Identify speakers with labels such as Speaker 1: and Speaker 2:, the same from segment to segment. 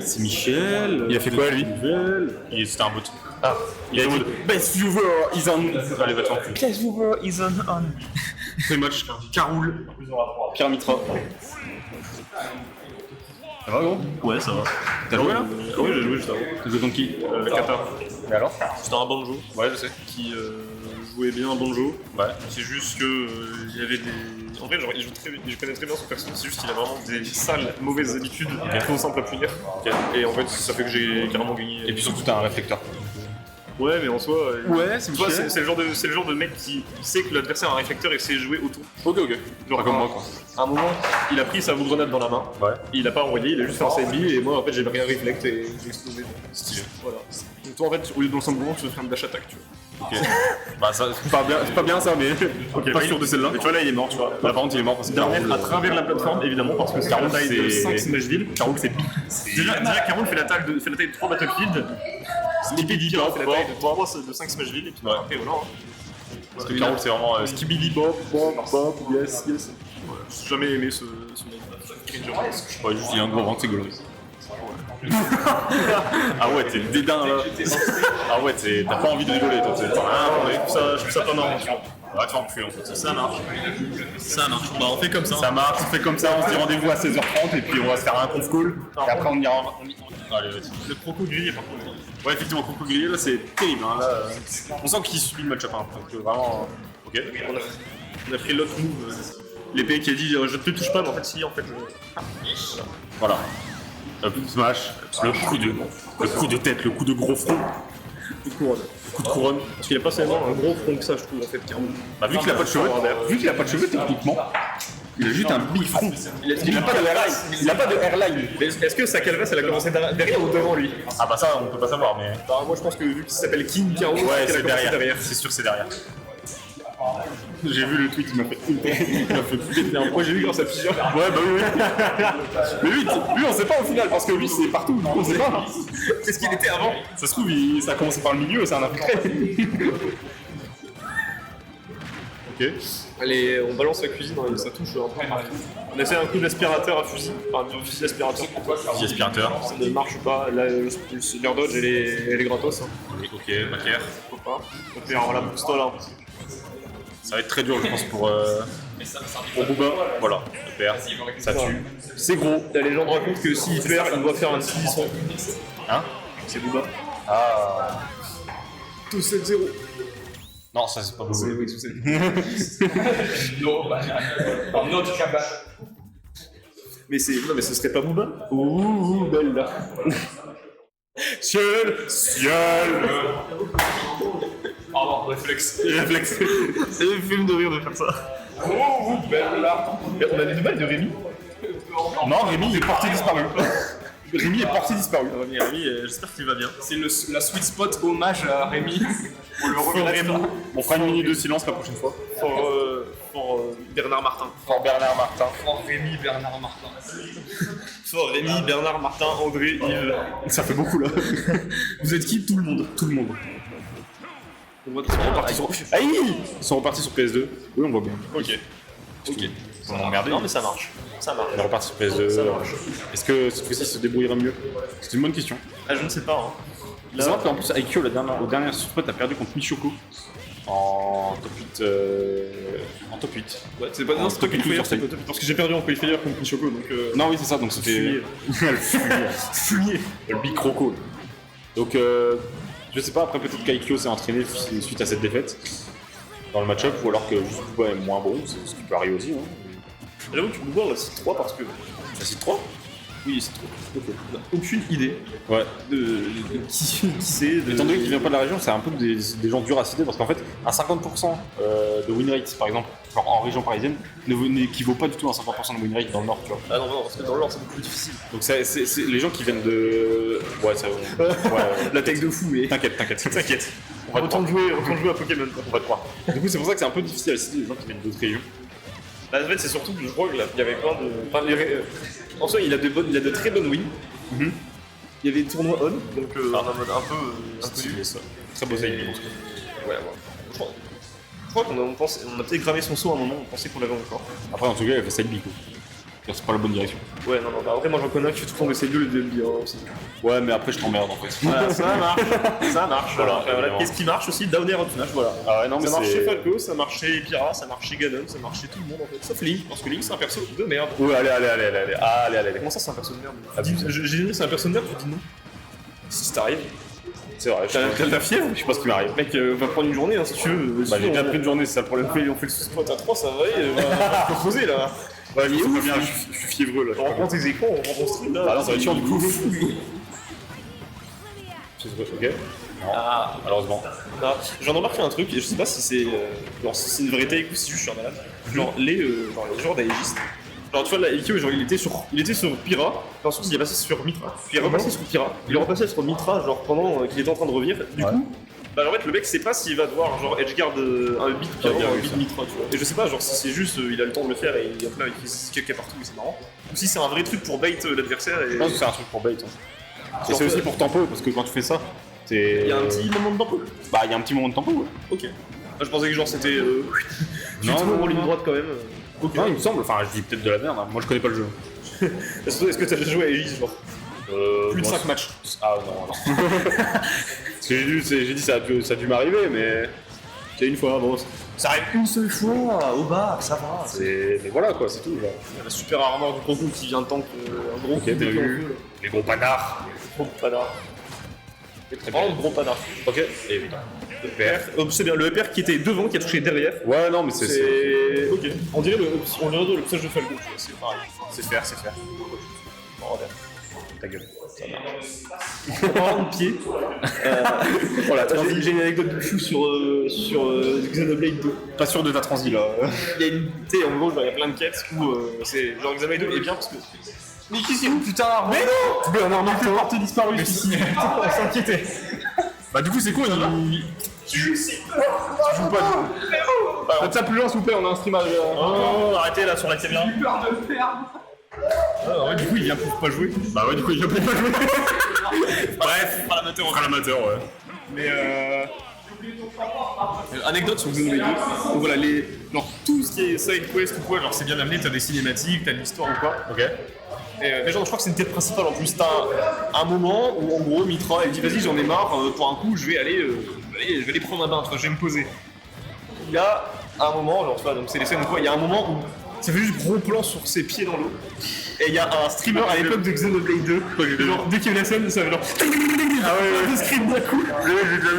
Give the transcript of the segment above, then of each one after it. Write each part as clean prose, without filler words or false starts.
Speaker 1: c'est Michel.
Speaker 2: Il a fait quoi, lui?
Speaker 1: C'était un bot.
Speaker 2: Ah,
Speaker 1: Il a dit Best viewer is on. Allez, va te faire cul.
Speaker 3: Best viewer is on.
Speaker 1: Pré-match, Caroul, Pierre Mitra. Ça va, gros?
Speaker 3: Ouais, ça va.
Speaker 1: T'as joué là?
Speaker 3: Oui, j'ai joué juste avant.
Speaker 1: T'as joué contre qui?
Speaker 3: Qatar.
Speaker 1: Mais alors?
Speaker 3: C'était un banjo
Speaker 1: Ouais, je sais.
Speaker 3: qui jouait bien un banjo.
Speaker 1: Ouais.
Speaker 3: C'est juste que il y avait des. En vrai, genre, je connais très bien son perso, c'est juste qu'il a vraiment des sales, mauvaises habitudes, trop simples à punir. Et en fait, ça fait que j'ai carrément gagné.
Speaker 1: Et puis surtout, t'as un réflecteur.
Speaker 3: Ouais, mais en soi.
Speaker 1: Ouais, c'est
Speaker 3: tu vois,
Speaker 1: Michel.
Speaker 3: c'est le genre de mec qui sait que l'adversaire a un réflecteur et sait jouer autour.
Speaker 1: Ok, ok.
Speaker 3: Genre,
Speaker 1: Pas comme moi, quoi.
Speaker 3: À un moment, il a pris sa boule grenade dans la main.
Speaker 1: Ouais.
Speaker 3: Il a pas envoyé, il a juste fait un CMB et moi en fait j'ai rien réflecte et j'ai explosé.
Speaker 1: Stylé.
Speaker 3: Voilà. Donc toi en fait, au lieu de lancer un mouvement, tu vas faire une dash attack, tu vois.
Speaker 1: Ok. Bah, ça, c'est pas bien ça, mais.
Speaker 3: Ok,
Speaker 1: pas sûr de celle-là.
Speaker 3: Mais tu vois là il est mort, tu vois.
Speaker 1: Là, par contre, il est mort parce que.
Speaker 3: Dernière à travers la plateforme évidemment parce que c'est la
Speaker 1: Carole,
Speaker 3: taille de
Speaker 1: c'est-
Speaker 3: 5 Smashville.
Speaker 1: Carole, c'est big.
Speaker 3: Déjà Carole fait la taille de 3 Battlefield. Skibidi Bob fait la taille de 5 Smashville et puis après voilà.
Speaker 1: Parce que Carole, c'est vraiment Skibidi Bob, yes.
Speaker 3: J'ai jamais aimé ce mec.
Speaker 1: Ouais, juste il a un gros ventre, c'est glauque. Ah ouais, t'es le dédain là. Ah ouais, t'as pas envie de rigoler toi.
Speaker 3: Ah ouais, je trouve ça pas marrant, tu vois.
Speaker 1: Ouais, tu vas en plus en fait.
Speaker 3: Ça marche. Ça marche. Bah on fait comme ça.
Speaker 1: Ça marche, on fait comme ça, on se dit rendez-vous à 16h30 et puis on va se faire un conf call. Et après on ira. Allez, vas-y.
Speaker 3: Le croco grillé par contre.
Speaker 1: Ouais, effectivement, Coco Grillé là c'est terrible. Hein, là, on sent qu'il subit le match-up. Hein, donc vraiment. Ok.
Speaker 3: On a pris l'autre move. L'épée qui a dit je te touche pas, mais en fait si, en fait je.
Speaker 1: Voilà. Up smash, le coup de tête, le coup de gros front.
Speaker 3: Coup de couronne. Coup de couronne. Parce qu'il a pas seulement un gros front que ça, je trouve en fait, carrément.
Speaker 1: Bah, vu qu'il a pas de cheveux, techniquement, il a juste un big front. Il a pas de airline. Il a pas de airline.
Speaker 3: Mais est-ce que sa calvasse elle a commencé derrière ou devant lui?
Speaker 1: Ah bah ça on peut pas savoir mais.
Speaker 3: Bah moi je pense que vu qu'il s'appelle King Karo,
Speaker 1: Ouais,
Speaker 3: qu'elle a
Speaker 1: c'est
Speaker 3: commencé
Speaker 1: derrière. C'est sûr c'est derrière. J'ai vu le tweet, il m'a fait péter un.
Speaker 3: Moi j'ai vu grâce à plusieurs.
Speaker 1: Ouais bah oui. Mais lui on sait pas au final parce que lui c'est partout, on sait pas.
Speaker 3: Qu'est-ce qu'il était avant?
Speaker 1: Ça se trouve ça a commencé par le milieu et c'est un infiltré. Ok.
Speaker 3: Allez, on balance la cuisine, hein, ça touche un peu partout. On essaie un coup d'aspirateur à fusil, enfin un fusil aspirateur.
Speaker 1: Fusil aspirateur.
Speaker 3: Ça ne marche pas, là le l'air dodge elle est gratos. Hein.
Speaker 1: Ok, Macaire.
Speaker 3: Pourquoi pas. Donc on la booste là.
Speaker 1: Ça va être très dur je pense pour Booba. Voilà, super. Ça tue. C'est gros.
Speaker 3: La légende raconte que s'il perd, il doit faire un petit son.
Speaker 1: Hein?
Speaker 3: C'est Booba.
Speaker 1: Ah.
Speaker 3: Tout 7-0.
Speaker 1: Non, ça c'est pas Booba.
Speaker 3: Oui, tout 7. Mais c'est. Non mais ce serait pas Booba? Ouh, belle là.
Speaker 1: Ciel.
Speaker 3: Pardon, réflexe.
Speaker 1: Réflexe.
Speaker 3: C'est le film de rire de faire ça. Oh, belle là. Mais on a des nouvelles de Rémi?
Speaker 1: Non, Rémi il est porté disparu. Rémi est porté disparu.
Speaker 3: Rémi, j'espère qu'il va bien.
Speaker 4: C'est la sweet spot hommage à Rémi. On le regrette.
Speaker 1: On fera une minute de silence la prochaine fois.
Speaker 3: Pour Bernard Martin.
Speaker 1: Pour Bernard Martin.
Speaker 4: Oh, Rémi Bernard Martin.
Speaker 3: Fort Rémi, Bernard Martin, André, Yves.
Speaker 1: Ça fait beaucoup là. Vous êtes qui? Tout le monde. Tout le monde.
Speaker 3: On voit qu'ils sont repartis sur.
Speaker 1: Aïe! Ils sont repartis sur PS2. Oui, on voit bien.
Speaker 3: Ok.
Speaker 1: On a emmerdé.
Speaker 3: Non mais ça marche. Ça marche.
Speaker 1: On est reparti sur PS2.
Speaker 3: Ça marche.
Speaker 1: Est-ce que cette fois-ci se débrouillera mieux? C'est une bonne question.
Speaker 3: Ah je ne sais pas. Hein.
Speaker 1: Il faut savoir qu'en plus, IQ, au dernier spot, a perdu contre Michoko en top 8. En top 8.
Speaker 3: Ouais, c'est pas non, c'est toi qui le fais, c'est pas toi. Parce que j'ai perdu en qualifier contre Michoko donc.
Speaker 1: Non, oui, c'est ça, donc c'était. Le fumier. Le big croco. Donc, je sais pas, après peut-être qu'Aikyo s'est entraîné suite à cette défaite dans le match-up, ou alors que juste Booba est moins bon, c'est ce qui peut arriver aussi. Hein.
Speaker 3: J'avoue que Booba on la cite 3 parce que.
Speaker 1: Ça cite 3?
Speaker 3: Oui, c'est trop. On n'a aucune idée
Speaker 1: Ouais.
Speaker 3: de qui c'est.
Speaker 1: Étant donné qu'il vient pas de la région, c'est un peu des gens durs à citer parce qu'en fait, à 50% de win rate par exemple, genre en région parisienne, n'équivaut pas du tout à 50% de win rate dans le nord, tu vois.
Speaker 3: Ah non, parce que dans le Nord c'est beaucoup plus difficile.
Speaker 1: Donc c'est les gens qui viennent de. Ouais, ça. Ouais,
Speaker 3: La tech de fou, mais.
Speaker 1: T'inquiète. On va te
Speaker 3: Autant
Speaker 1: croire.
Speaker 3: jouer à Pokémon. Quoi.
Speaker 1: On va te croire. Du coup, c'est pour ça que c'est un peu difficile à citer les gens qui viennent d'autres régions.
Speaker 3: Bah, en fait, c'est surtout que je crois qu'il y avait plein de. Enfin, en soi, il a de très bonnes wins.
Speaker 1: Mhm.
Speaker 3: Il y avait des tournois on, donc on est en mode un peu.
Speaker 1: Stylé, ça. Très beau timing.
Speaker 3: Ouais. Je crois qu'on a peut-être gravé son saut à un moment, on pensait qu'on l'avait encore.
Speaker 1: Après, en tout cas, il a fait side B, quoi. C'est pas la bonne direction.
Speaker 3: Ouais, non, bah, après, moi j'en connais un qui fait tout le temps des cellules de NBA aussi.
Speaker 1: Ouais, mais après je t'emmerde en fait.
Speaker 3: Voilà, ça marche. Ça marche.
Speaker 1: Voilà,
Speaker 3: Voilà.
Speaker 1: évidemment.
Speaker 3: Qu'est-ce qui marche aussi? Down Air Up Smash, voilà.
Speaker 1: Ah ouais, non, mais
Speaker 3: Ça marche
Speaker 1: c'est.
Speaker 3: chez Falco, ça marche chez Pyra, ça marche chez Ganon, ça marche chez tout le monde en fait. Sauf Link, parce que Link c'est un perso de merde.
Speaker 1: Ouais, allez.
Speaker 3: Comment ça c'est un perso de merde?
Speaker 1: Abusé.
Speaker 3: J'ai dit c'est un perso de merde, tu dis non. Si ça t'arrive,
Speaker 1: C'est vrai,
Speaker 3: t'as ta fièvre?
Speaker 1: je sais pas ce qui m'arrive.
Speaker 3: Mec, va prendre une journée hein, si tu veux.
Speaker 1: Bah, j'ai bien pris une journée, c'est ça le problème.
Speaker 3: On fait le sous-spot à 3, ça va aller, va se poser là.
Speaker 1: Ouais, je sais pas bien, je suis fiévreux là.
Speaker 3: On reprend tes écrans, on reprend ton stream là.
Speaker 1: Ah non, ça va être chiant du coup. Ok.
Speaker 3: Ah,
Speaker 1: Malheureusement.
Speaker 3: ah, j'en ai remarqué un truc, et je sais pas si c'est genre, si c'est une vraie take ou si juste je suis un malade. Genre les joueurs d'Aegis. Genre tu vois là, Ikyo, genre il était sur Pyra, puis ensuite il est passé sur Mitra. Puis il est repassé sur Pyra, il est repassé sur Mitra genre pendant qu'il était en train de revenir. Du coup, bah en fait le mec sait pas s'il va devoir genre edgeguard un beat Pyra ou un beat Mitra, tu vois. Et je sais pas genre si c'est juste il a le temps de le faire et après il fait caca partout et c'est marrant. Ou si c'est un vrai truc pour bait l'adversaire et.
Speaker 1: Je pense que c'est un truc pour bait. Et c'est aussi pour tempo, parce que quand tu fais ça, t'es.
Speaker 3: Il y a un petit moment de tempo.
Speaker 1: Bah, il y a un petit moment de tempo, ouais.
Speaker 3: Ok. Je pensais que genre c'était.
Speaker 1: Non,
Speaker 3: en ligne droite quand même. Ok.
Speaker 1: Non, il me semble, enfin, je dis peut-être de la merde, hein. Moi je connais pas le jeu.
Speaker 3: Est-ce que t'as déjà joué à Aegis genre plus de
Speaker 1: moi,
Speaker 3: 5 matchs?
Speaker 1: Ah non. Parce que j'ai dit ça a dû m'arriver, mais.
Speaker 3: C'est une fois, bon. Ça arrive une seule fois, au bas, ça va.
Speaker 1: Mais voilà quoi, c'est tout. Genre.
Speaker 3: Il y a la super armor du Goku qui vient de tank un gros
Speaker 1: Ok, t'as
Speaker 3: coup de
Speaker 1: vu
Speaker 3: pied
Speaker 1: les gros panards.
Speaker 3: Gros panard. Vraiment gros panard.
Speaker 1: Ok, évidemment.
Speaker 3: C'est bien, le EPR qui était devant, qui a touché derrière.
Speaker 1: Ouais, non, mais c'est.
Speaker 3: C'est. Ok. On dirait le passage de Falco, tu vois, c'est pareil.
Speaker 1: C'est faire.
Speaker 3: Bon, regarde.
Speaker 1: Ta gueule.
Speaker 3: En parlant de pied,
Speaker 1: Voilà,
Speaker 3: j'ai une anecdote de fou sur Xenoblade 2.
Speaker 1: pas sûr de ta transi là.
Speaker 3: Il y a une. Tu sais, en gros, genre, il y a plein de quêtes où c'est. Genre, Xenoblade 2 est bien parce que. Mais qui c'est où putain? Mais non!
Speaker 1: Non, non,
Speaker 3: Porte disparu ici. On s'inquiétait.
Speaker 1: Bah, du coup, c'est quoi
Speaker 3: Tu joues pas.
Speaker 1: Faites ça plus loin, s'il vous plaît, on a un stream à.
Speaker 3: Oh, arrêtez là sur la caméra.
Speaker 1: Ah, ouais, du coup, il vient pour pas jouer. Bah, ouais, du coup, il vient pour pas jouer. Bref,
Speaker 3: Pas l'amateur.
Speaker 1: on fera l'amateur, ouais.
Speaker 3: Mais anecdote sur Xenoblade 2. Donc voilà, genre tout ce qui est side quest ou quoi, genre c'est bien amené, t'as des cinématiques, t'as de l'histoire ou quoi.
Speaker 1: Ok.
Speaker 3: Mais genre je crois que c'est une quête principale en plus. T'as un moment où en gros Mitra elle dit vas-y j'en ai marre, pour un coup je vais aller prendre un bain, tu vois, je vais me poser. Il y a un moment, genre tu vois, donc c'est les scènes ou quoi, il y a un moment où ça fait juste gros plan sur ses pieds dans l'eau. Et il y a un streamer à l'époque de Xenoblade 2, genre dès qu'il y a la scène, ça fait genre. Ah ouais, le scream d'un coup.
Speaker 1: J'ai déjà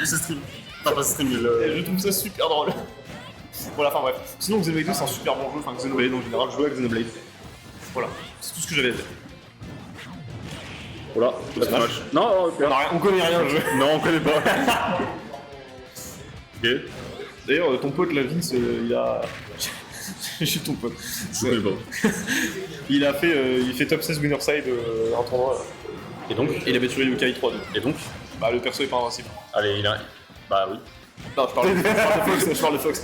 Speaker 1: vu ce stream. Enfin, pas ce stream, mais
Speaker 3: Et je trouve ça super drôle. Voilà, enfin bref. Sinon Xenoblade 2 c'est un super bon jeu, enfin Xenoblade en général, je joue à Xenoblade. Voilà, c'est tout ce que j'avais à dire.
Speaker 1: Voilà,
Speaker 3: Pas de match.
Speaker 1: Non,
Speaker 3: On connaît rien au jeu.
Speaker 1: non, on connaît pas. Ok.
Speaker 3: D'ailleurs, ton pote, la Vince, il a. Je suis ton pote.
Speaker 1: Je connais pas.
Speaker 3: Il fait top 16 Winnerside un tournoi. Là.
Speaker 1: Et donc
Speaker 3: Et il avait tué Yokai 3-2.
Speaker 1: Et donc
Speaker 3: Bah, le perso est pas invincible.
Speaker 1: Allez, il a. Bah oui.
Speaker 3: Non, je parle de Fox.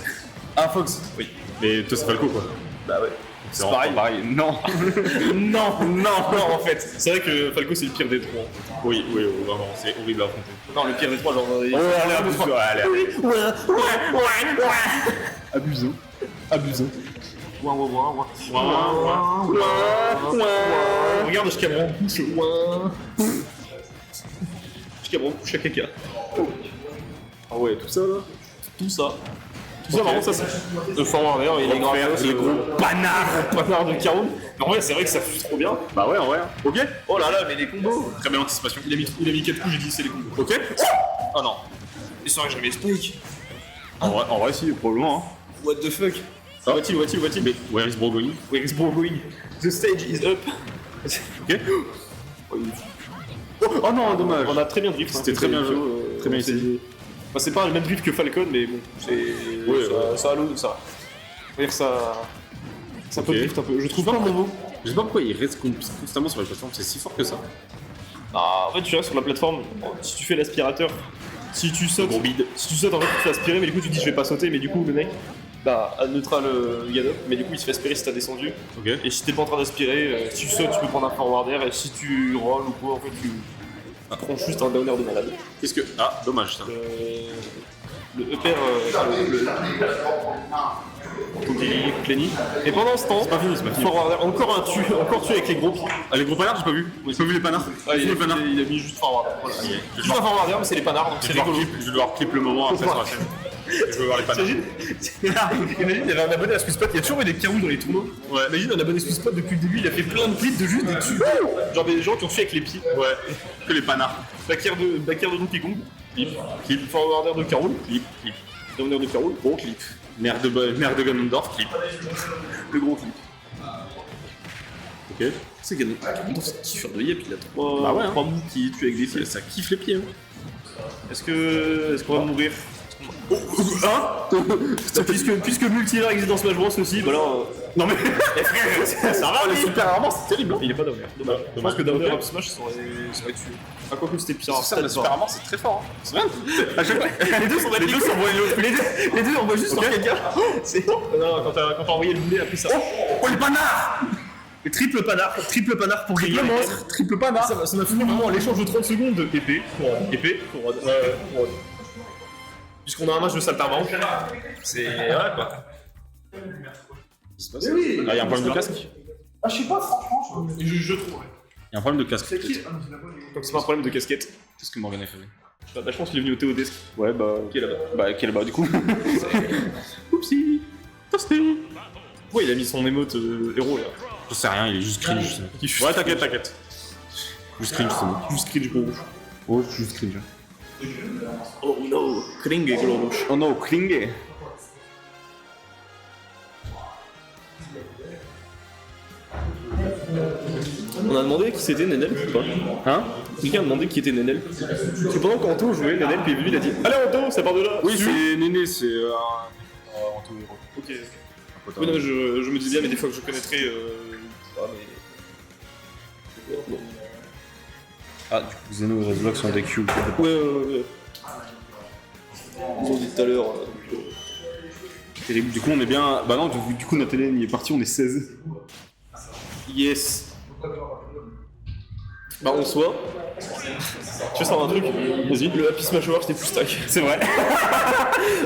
Speaker 1: Ah, Fox.
Speaker 3: Oui.
Speaker 1: Mais toi, c'est Falco, quoi.
Speaker 3: Bah ouais.
Speaker 1: C'est pareil. Non.
Speaker 3: Non, en fait. C'est vrai que Falco, c'est le pire des trois.
Speaker 1: Oui, vraiment, c'est horrible à affronter.
Speaker 3: Non, le pire des trois, genre.
Speaker 1: Allez, abusons.
Speaker 3: Regarde, je cabron couche. Je cabron couche à caca.
Speaker 1: Ah ouais, tout ça, là.
Speaker 3: Tout ça. Tout ça, vraiment, ça, c'est. Le forwarder, il est grave.
Speaker 1: Les gros
Speaker 3: panards de Caron. Mais en vrai, c'est vrai que ça fuse trop bien.
Speaker 1: Bah ouais, en vrai. Ok.
Speaker 3: Oh là là, mais les combos.
Speaker 1: Très belle anticipation.
Speaker 3: Il a mis 4 coups, j'ai dit c'est les combos.
Speaker 1: Ok.
Speaker 3: Oh non. Et c'est vrai que j'avais les spikes.
Speaker 1: En vrai, si, probablement. Hein.
Speaker 3: What the fuck.
Speaker 1: Ah.
Speaker 3: Voit-il.
Speaker 1: Mais where is Bro going?
Speaker 3: Where is bro going? The stage is up.
Speaker 1: Ok. Oh non, dommage.
Speaker 3: On a très bien drift.
Speaker 1: C'était très bien joué. Très bien essayé.
Speaker 3: Bah, c'est pas le même drift que Falcon, mais bon, c'est.
Speaker 1: Ouais,
Speaker 3: ça a l'eau, ça. On va dire ça. Ça peut
Speaker 1: Ok.
Speaker 3: drift un peu. Je trouve pas mon mot.
Speaker 1: Je sais pas pourquoi il reste constamment sur la plateforme, c'est si fort que ça.
Speaker 3: Ah, en fait, tu restes sur la plateforme. Si tu fais l'aspirateur, si tu sautes.
Speaker 1: Gros bide.
Speaker 3: Si tu sautes, en fait, tu te fais aspirer, mais du coup, tu dis je vais pas sauter, mais du coup, le mec. Bah, à neutral Ganop, mais du coup, il se fait aspirer si t'as descendu.
Speaker 1: Ok.
Speaker 3: Et si t'es pas en train d'aspirer, si tu sautes, tu peux prendre un forwarder, et si tu rolls ou quoi, en fait, prend juste un downer de malade.
Speaker 1: Qu'est-ce que. Ah, dommage ça.
Speaker 3: Le upper, Lenny. Et pendant ce temps,
Speaker 1: C'est pas fini, c'est pas fini.
Speaker 3: encore tué avec les gros pieds.
Speaker 1: Ah, les gros panards, j'ai pas vu. J'ai pas vu les panards.
Speaker 3: Ah, il,
Speaker 1: les panards.
Speaker 3: il a mis juste forward. Voilà. Juste un forwarder, mais c'est les panards, donc
Speaker 1: Je
Speaker 3: c'est
Speaker 1: vais devoir
Speaker 3: rigolo.
Speaker 1: clip, je vais devoir clip le moment après sur la chaîne. Je veux voir les panards.
Speaker 3: Imagine, il y avait un abonné à Swisspot, il y a toujours eu des carous dans les tournois.
Speaker 1: Ouais.
Speaker 3: Imagine un abonné Swisspot depuis le début, il a fait plein de clips de juste des tubes. Genre des gens qui ont fait avec les pieds.
Speaker 1: Ouais. Que les panards.
Speaker 3: Backer de Donkey Kong, clip. Forwarder de Carol,
Speaker 1: Clip, clip.
Speaker 3: downer de Carol, gros clip.
Speaker 1: Mère de Ganondorf, clip.
Speaker 3: Le gros clip.
Speaker 1: Ok.
Speaker 3: C'est Ganondorf, c'est un kiffeur de yep, il a trois,
Speaker 1: Bah ouais, hein.
Speaker 3: trois mous qui tuent avec des pieds.
Speaker 1: Ça kiffe les pieds. Hein.
Speaker 3: Est-ce qu'on va mourir?
Speaker 1: Hein
Speaker 3: Puisque Multira existe dans Smash Bros aussi, bah là.
Speaker 1: Non mais.
Speaker 3: Ça va,
Speaker 1: les super armaments, c'est terrible.
Speaker 3: Il est pas downer. Dommage. Je pense que downer up Smash ça aurait tué. Ah, quoi que c'était pire.
Speaker 1: Ça, le super armament, c'est très fort. Hein. C'est vrai. À chaque fois.
Speaker 3: Les deux sont
Speaker 1: Les deux s'envoient l'autre.
Speaker 3: Les deux envoient juste sur quelqu'un. C'est. Non, quand t'as envoyé le boulet après ça.
Speaker 1: Oh les panards.
Speaker 3: Triple panard pour
Speaker 1: Triple
Speaker 3: gagner.
Speaker 1: monstre, triple panard.
Speaker 3: Ça m'a fini vraiment à l'échange de 30 secondes de épée, couronne. Puisqu'on a un match de saltimbanque, c'est. Voilà quoi.
Speaker 1: Ah, il y a un problème de casque.
Speaker 4: Ah, je sais pas, franchement, je trouve.
Speaker 1: Il y a un problème de casque.
Speaker 4: qui
Speaker 3: Donc c'est pas un problème de casquette.
Speaker 1: Qu'est-ce que Morgan a fait?
Speaker 3: Bah, je pense qu'il est venu au Théodesk.
Speaker 1: Ouais, bah.
Speaker 3: Qui est là-bas.
Speaker 1: Bah, qui est là-bas du coup?
Speaker 3: Oupsie. Toasté. Ouais, il a mis son émote héros là.
Speaker 1: Je sais rien, il est juste cringe. Ouais, t'inquiète. Juste cringe, c'est bon.
Speaker 3: Juste cringe gros rouge.
Speaker 1: Oh, juste cringe.
Speaker 3: Oh no, Kring et gros rouge.
Speaker 1: Oh no, Klinge.
Speaker 3: On a demandé qui c'était Nenel ou pas?
Speaker 1: Hein?
Speaker 3: Quelqu'un a demandé qui était Nenel. Parce que pendant qu'Anto jouait, Nenel puis est venu, il a dit allez Anto, ça part de là.
Speaker 1: Oui, c'est Néné, c'est Anto Hero.
Speaker 3: Ok. Oui, non, mais je me disais bien, mais des fois que je connaîtrais. Non.
Speaker 1: Ah, du coup, Zeno et Rezlock sont des Q.
Speaker 3: Ouais. Ils ont dit tout à l'heure.
Speaker 1: Terrible. Du coup, on est bien. Bah non, du coup, notre élève il est parti, on est 16.
Speaker 3: Yes. Bah, on soit. Tu veux savoir un truc? Vas-y. Le Happy Smash Hour, c'était plus stack.
Speaker 1: C'est vrai.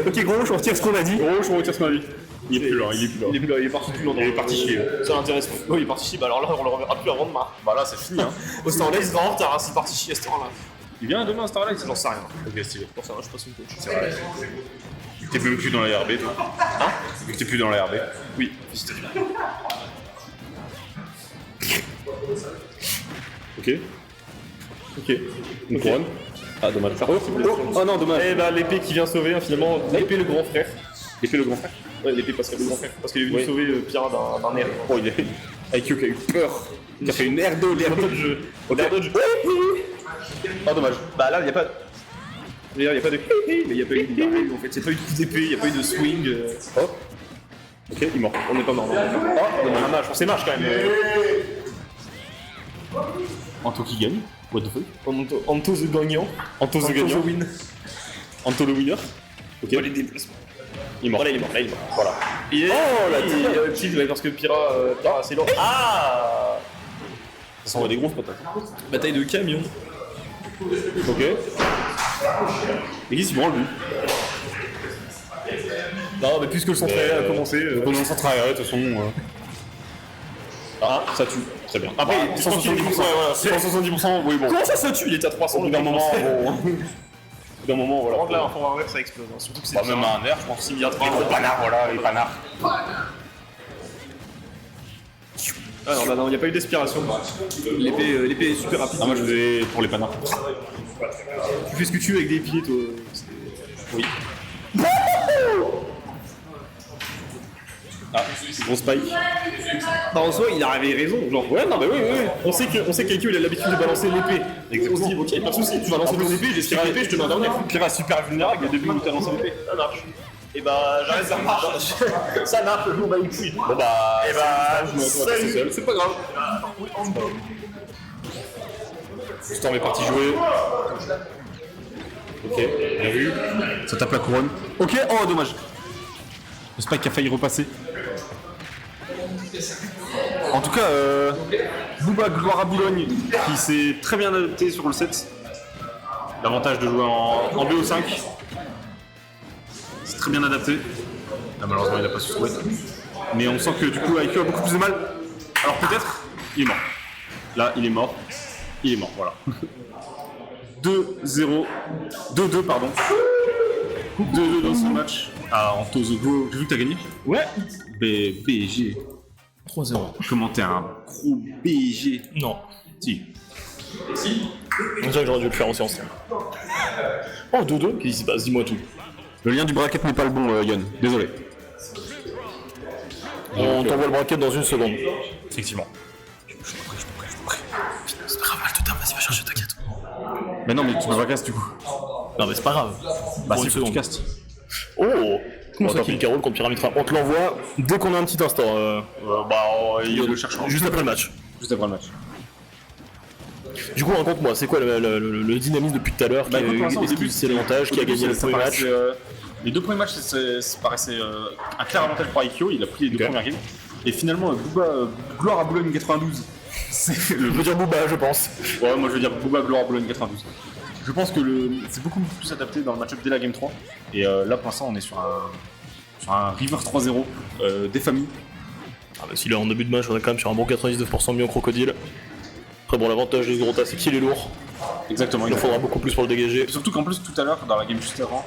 Speaker 3: Ok, gros, je retire ce qu'on a dit.
Speaker 1: Gros, je retire ce qu'on a dit. Il est plus là, il est plus là.
Speaker 3: Il est parti tout le long.
Speaker 1: Il est parti chier.
Speaker 3: Ça l'intéresse pas. Oh, il est parti chier. Bah, alors là, on le reverra plus avant demain.
Speaker 1: Bah là, c'est fini, hein.
Speaker 3: Oh, c'est en laisse grand retard, c'est parti chier à cette heure-là.
Speaker 1: Il vient demain à Starlight?
Speaker 3: J'en sais rien.
Speaker 1: Ok, stylé.
Speaker 3: J'en sais rien, je passe une coach.
Speaker 1: C'est vrai. Vu que t'es même plus dans la RB, toi. Hein? Vu que t'es plus dans la RB.
Speaker 3: Oui.
Speaker 1: Ok.
Speaker 3: Ok.
Speaker 1: Une couronne. Ah, dommage. Oh non, dommage.
Speaker 3: Eh bah, l'épée qui vient sauver, hein, finalement. L'épée, le grand frère.
Speaker 1: L'épée, le grand frère.
Speaker 3: Ouais, l'épée Pascal, le grand frère. Parce qu'il est venu
Speaker 1: Oui.
Speaker 3: sauver Pira d'un air.
Speaker 1: Oh, il est. IQ qui a eu peur. Il a fait une air d'eau, l'air d'eau de jeu.
Speaker 3: L'air de jeu.
Speaker 1: Oh, dommage.
Speaker 3: Bah là, il n'y a pas. Il y a pas de. Mais il n'y a pas eu de. En fait, c'est pas eu de coup d'épée, il n'y a pas eu de swing.
Speaker 1: Oh. Ok, il est mort.
Speaker 3: On n'est pas mort. Oh, dommage. Mâche. On s'est mâche quand même.
Speaker 1: Anto qui gagne. What the fuck?
Speaker 3: Anto the gagnant.
Speaker 1: Anto the gagnant.
Speaker 3: the win.
Speaker 1: Anto le winner. Ok.
Speaker 3: Voilà les déplacements.
Speaker 1: Il est mort.
Speaker 3: Voilà, il est mort. Là, il est mort. Voilà.
Speaker 1: Oh, la
Speaker 3: petite, ouais, parce que Pira, c'est lourd. Ah
Speaker 1: Ça envoie des grosses patates.
Speaker 3: Bataille de camion.
Speaker 1: Ok. Mais qui s'y branle lui?
Speaker 3: Non, mais puisque le centre a commencé.
Speaker 1: On est en centre arrière, de toute façon. Ah, ça tue. Très bien. Après, 170%, voilà. 170%, oui, bon.
Speaker 3: Comment ça tue? Il était à 300.
Speaker 1: Au bout d'un moment, bon. Au bout d'un moment, voilà.
Speaker 3: Par contre, là, un forward ça explose. Hein. Surtout que c'est.
Speaker 1: Bah, même un air, je pense.
Speaker 3: Il y a 3
Speaker 1: Les gros panards, voilà, les panards.
Speaker 3: Ah non, non, il n'y a pas eu d'aspiration. L'épée est super rapide.
Speaker 1: Ah, moi je faisais pour les panards.
Speaker 3: Tu fais ce que tu veux avec des pieds, toi.
Speaker 1: Oui. Ah, gros spike.
Speaker 3: Bah, en soi, il avait raison. Genre, ouais, non, mais oui. On sait qu'Aikyo il a l'habitude de balancer l'épée. On se dit, ok, pas de soucis, tu vas lancer ton épée, j'esquive l'épée, je te mets un dernier.
Speaker 1: Pira super vulnérable, il y a 2 minutes où t'as lancé l'épée.
Speaker 3: Ça marche. Et bah, j'arrête, ça marche. Ça marche, bon bah, il couille.
Speaker 1: Bon bah,
Speaker 3: Et bah,
Speaker 1: je me retrouve à passer seul.
Speaker 3: c'est pas grave.
Speaker 1: Storm est parti jouer. Ok, bien vu. Ça tape la couronne. Ok, oh dommage. Le spike a failli repasser. En tout cas, Booba Gloire à Boulogne, qui s'est très bien adapté sur le set. L'avantage de jouer en BO5. C'est très bien adapté. Ah, malheureusement, il a pas su trouver. Mais on sent que du coup, IQ a beaucoup plus de mal. Alors peut-être, il est mort. Là, il est mort. Il est mort, voilà. 2-0. 2-2, pardon. 2-2 dans ce match. Ah, Antozogo, j'ai vu que t'as gagné.
Speaker 3: Ouais.
Speaker 1: BG.
Speaker 3: 3-0.
Speaker 1: Comment t'es un gros BG?
Speaker 3: Non.
Speaker 1: Si.
Speaker 3: On dirait que j'aurais dû le faire aussi ensemble. Oh, 2-2. Qu'est-ce qui se passe? Dis-moi tout.
Speaker 1: Le lien du bracket n'est pas le bon, Yon. Désolé.
Speaker 3: On t'envoie le bracket dans une seconde.
Speaker 1: Effectivement.
Speaker 3: C'est pas grave, elle te tape, vas-y, va chercher, t'inquiète.
Speaker 1: Mais non, mais tu peux pas casser du coup.
Speaker 3: Non, mais c'est pas grave.
Speaker 1: Bah,
Speaker 3: Pour
Speaker 1: si,
Speaker 3: une
Speaker 1: faut que tu
Speaker 3: seconde.
Speaker 1: castes.
Speaker 3: Oh! Comment ça
Speaker 1: tant
Speaker 3: kill
Speaker 1: pis.
Speaker 3: Carole contre Pyramitra? On te l'envoie dès qu'on a un petit instant.
Speaker 1: Il le cherche
Speaker 3: Juste après le match.
Speaker 1: juste après le match.
Speaker 3: Du coup, raconte-moi, c'est quoi le dynamisme depuis tout à l'heure?
Speaker 1: Bah, écoute, pour l'instant, au
Speaker 3: Est-ce que
Speaker 1: début,
Speaker 3: c'est l'avantage qui a gagné le
Speaker 1: ça
Speaker 3: premier match?
Speaker 1: paraissait, les deux premiers matchs, ça paraissait un clair avantage pour Aikyo. Il a pris les deux
Speaker 3: Ok.
Speaker 1: premières games. Et finalement, Booba, gloire à Boulogne 92. C'est
Speaker 3: Je veux dire Booba, je pense.
Speaker 1: Ouais, moi je veux dire Booba, gloire à Boulogne 92. Je pense que c'est beaucoup plus adapté dans le match-up dès la game 3. Et là, pour l'instant, on est sur un River 3-0 des familles.
Speaker 3: Ah bah s'il est en début de match, on est quand même sur un bon 99% mieux en crocodile. Après bon, l'avantage de ce gros tas, c'est qu'il est lourd.
Speaker 1: Exactement.
Speaker 3: Il en faudra beaucoup plus pour le dégager.
Speaker 1: Et surtout qu'en plus, tout à l'heure, dans la game juste avant,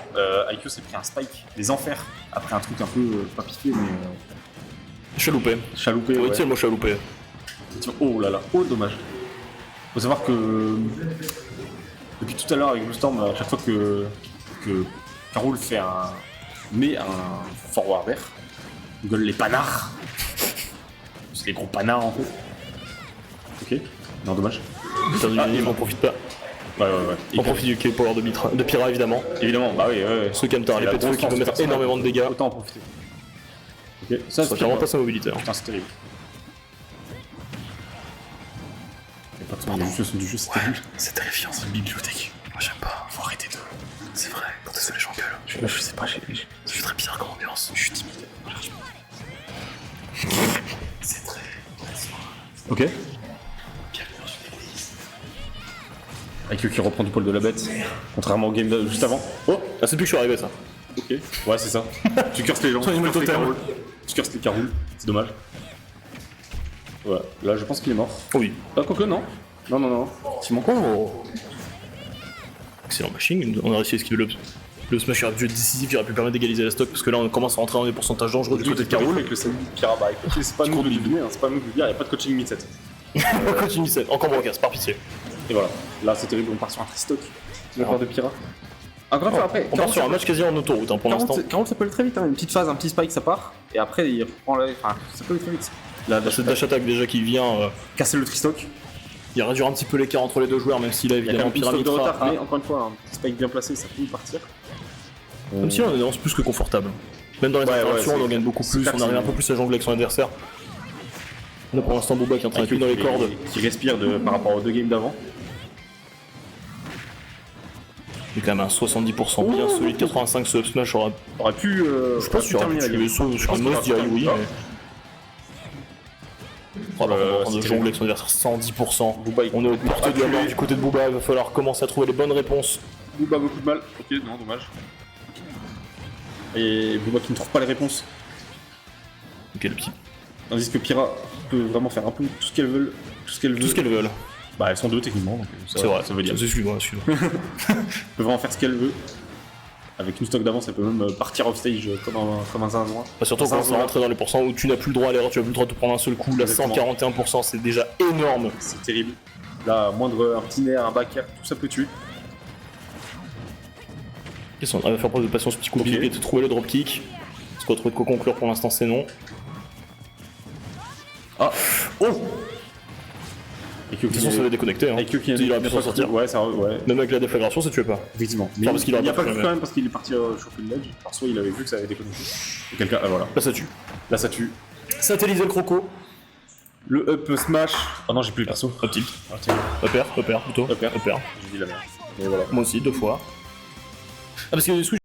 Speaker 1: Aikyo s'est pris un spike des enfers. Après un truc un peu pas piqué, mais
Speaker 3: Chaloupé.
Speaker 1: chaloupé.
Speaker 3: Oui,
Speaker 1: Ouais.
Speaker 3: tiens, moi chaloupé.
Speaker 1: Oh là là, oh dommage. Faut savoir que depuis tout à l'heure avec Bluestorm, à chaque fois que Carole met un forwarder, on gueule les panards. C'est les gros panards en fait. Ok, non dommage.
Speaker 3: Putain,
Speaker 1: Ah, il
Speaker 3: on
Speaker 1: m'en
Speaker 3: profite pas.
Speaker 1: Ouais.
Speaker 3: On profite du K-Power de Pyra évidemment.
Speaker 1: Évidemment, bah oui, ouais.
Speaker 3: Ce Camtar,
Speaker 1: C'est
Speaker 3: les
Speaker 1: la
Speaker 3: pétreux qui
Speaker 1: grosse
Speaker 3: peut mettre
Speaker 1: force
Speaker 3: énormément de dégâts.
Speaker 1: Autant en profiter. Ok, ça
Speaker 3: Ça vraiment pas sa mobilité. Hein.
Speaker 1: Putain, c'est terrible. Y a pas de son, il y a juste le son du jeu, c'est terrible.
Speaker 3: C'est terrifiant, c'est une bibliothèque. Moi j'aime pas. Faut arrêter de. C'est vrai, quand t'es seul, les gens gueulent. Je sais pas, je suis très bizarre comme ambiance. Je suis timide. C'est très.
Speaker 1: Ok. Aikyo qui reprend du poil de la bête, contrairement au game juste avant. Oh,
Speaker 3: Ah, c'est depuis que je suis arrivé ça.
Speaker 1: ok. Ouais, c'est ça. Tu curses les gens,
Speaker 3: Soigne-moi
Speaker 1: tu curses les
Speaker 3: le totem.
Speaker 1: Carole. Tu curses les Carole, c'est dommage. Voilà, là je pense qu'il est mort.
Speaker 3: Oui.
Speaker 1: Ah, quoique, non. Non. Effectivement.
Speaker 3: Oh. Excellent machine, on a réussi à esquiver le smash aurait pu être décisif, il aurait pu permettre d'égaliser la stock parce que là on commence à rentrer dans des pourcentages dangereux du côté de Carole.
Speaker 1: avec le salut de Pyra, bah écoutez, c'est pas nous de le deviner, hein, c'est pas nous de le dire, y a pas de coaching mid-set.
Speaker 3: Continue 17, encore brocasse, par pitié.
Speaker 1: Et voilà, là c'est terrible, on part sur un tristock de la part de Pyra. Encore une fois, après,
Speaker 3: On part sur un match quasi en autoroute hein, pour l'instant.
Speaker 1: Carole ça peut aller très vite, hein. Une petite phase, un petit spike ça part, et après il reprend la. Enfin, ça peut aller très vite. Là,
Speaker 3: Cette dash attack déjà qui vient,
Speaker 1: casser le tristock.
Speaker 3: il réduire un petit peu l'écart entre les deux joueurs, même s'il a
Speaker 1: Il y a quand
Speaker 3: évidemment
Speaker 1: même une stock de
Speaker 3: Pyramitra.
Speaker 1: retard, mais encore une fois, un petit spike bien placé, ça peut partir.
Speaker 3: Même si on est plus que confortable. Même dans les
Speaker 1: Ouais,
Speaker 3: interactions,
Speaker 1: ouais,
Speaker 3: on en gagne beaucoup
Speaker 1: c'est
Speaker 3: plus,
Speaker 1: clair
Speaker 3: on
Speaker 1: que
Speaker 3: arrive
Speaker 1: c'est-
Speaker 3: un peu plus à jongler avec son adversaire. Là pour l'instant Booba qui est en train de
Speaker 1: Aikyo
Speaker 3: appuyer dans les cordes.
Speaker 1: qui respire par rapport aux deux games d'avant.
Speaker 3: Il est quand même à 70% bien solide, 85 ce up smash aura.
Speaker 1: Aurait pu.
Speaker 3: Je pense qu'il aurait pu tuer sur une mauvaise DI, oui, mais. Oh, bah, on est en train de
Speaker 1: c'est
Speaker 3: jongler avec son adversaire 110%.
Speaker 1: Booba,
Speaker 3: On est au portée de la mort du côté de Booba, il va falloir commencer à trouver les bonnes réponses.
Speaker 1: Booba a beaucoup de mal. Ok, non, dommage. Et Booba qui ne trouve pas les réponses.
Speaker 3: Ok, le petit.
Speaker 1: Tandis que Pyra peut vraiment faire un peu tout ce qu'elle veut. Tout ce qu'elle veut.
Speaker 3: Tout ce qu'elles veulent.
Speaker 1: Bah, elles sont deux techniquement, donc
Speaker 3: C'est vrai,
Speaker 1: ça veut dire.
Speaker 3: C'est celui-moi, celui-là.
Speaker 1: Elle peut vraiment faire ce qu'elle veut. Avec une stock d'avance, elle peut même partir off stage comme un zinzin.
Speaker 3: Bah, surtout quand on va rentrer dans les pourcents où tu n'as plus le droit à l'erreur, tu n'as plus le droit de te prendre un seul coup. Là,
Speaker 1: Exactement.
Speaker 3: 141%, c'est déjà énorme.
Speaker 1: C'est terrible. Là, un petit nerf, un back air, tout ça peut tuer.
Speaker 3: Qu'est-ce qu'on va faire preuve de patience, petit coup de
Speaker 1: Ok.
Speaker 3: pied, de trouver le dropkick. Ce qu'on va trouver de quoi conclure pour l'instant, c'est non.
Speaker 1: Ah Oh
Speaker 3: De toute façon, ça va déconnecter. Hein.
Speaker 1: Aikyo qui
Speaker 3: Il aurait pu s'en sortir.
Speaker 1: Ouais, ça ouais.
Speaker 3: Même avec la déflagration, ça tuait pas.
Speaker 1: Effectivement.
Speaker 3: Enfin, parce qu'il
Speaker 1: il
Speaker 3: aurait
Speaker 1: n'y a
Speaker 3: pas
Speaker 1: pas
Speaker 3: pu
Speaker 1: cru quand même parce qu'il est parti choper le ledge. Alors, soit il avait vu que ça avait déconnecté. Et quelqu'un. Ah voilà.
Speaker 3: Là, ça tue.
Speaker 1: Là, ça tue.
Speaker 3: Satelliser le croco.
Speaker 1: Le up smash. Oh non, j'ai plus le perso.
Speaker 3: Up tilt.
Speaker 1: Ah, tiens,
Speaker 3: Up air plutôt.
Speaker 1: Up air.
Speaker 3: Up air.
Speaker 1: j'ai dit la merde. Mais voilà.
Speaker 3: Moi aussi, 2 fois. Ah, parce que les switch